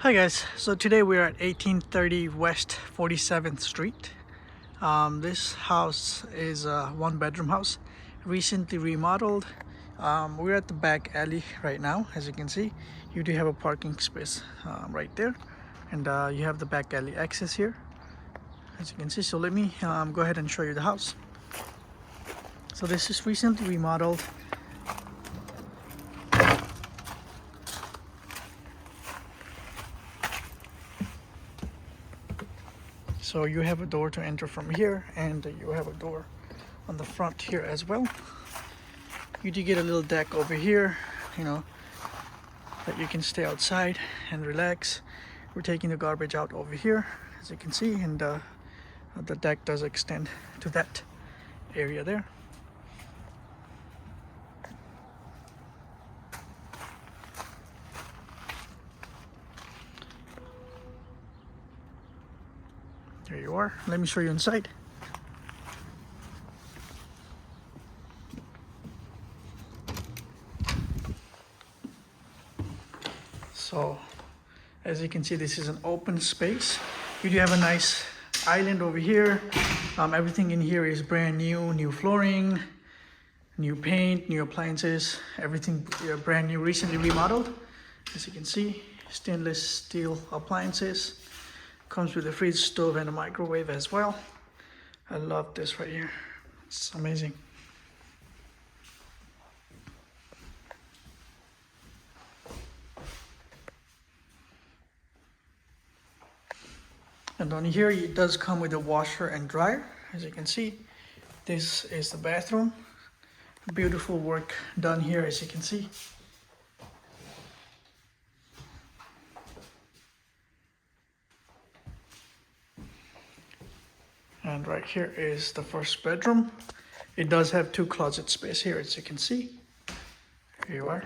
Hi guys, so today we're at 1830 West 47th Street. This house is a one-bedroom house, recently remodeled. We're at the back alley right now. As you can see, you do have a parking space right there, and you have the back alley access here, as you can see. So let me go ahead and show you the house. So this is recently remodeled. So you have a door to enter from here, and you have a door on the front here as well. You do get a little deck over here, that you can stay outside and relax. We're taking the garbage out over here, as you can see, and the deck does extend to that area there. There you are. Let me show you inside. So, as you can see, this is an open space. You do have a nice island over here. Everything in here is brand new flooring, new paint, new appliances, everything brand new, recently remodeled. As you can see, stainless steel appliances. Comes with a fridge, stove, and a microwave as well. I love this right here. It's amazing. And on here, it does come with a washer and dryer. As you can see, this is the bathroom. Beautiful work done here, as you can see. And right here is the first bedroom. It does have two closet space here, as you can see. Here you are.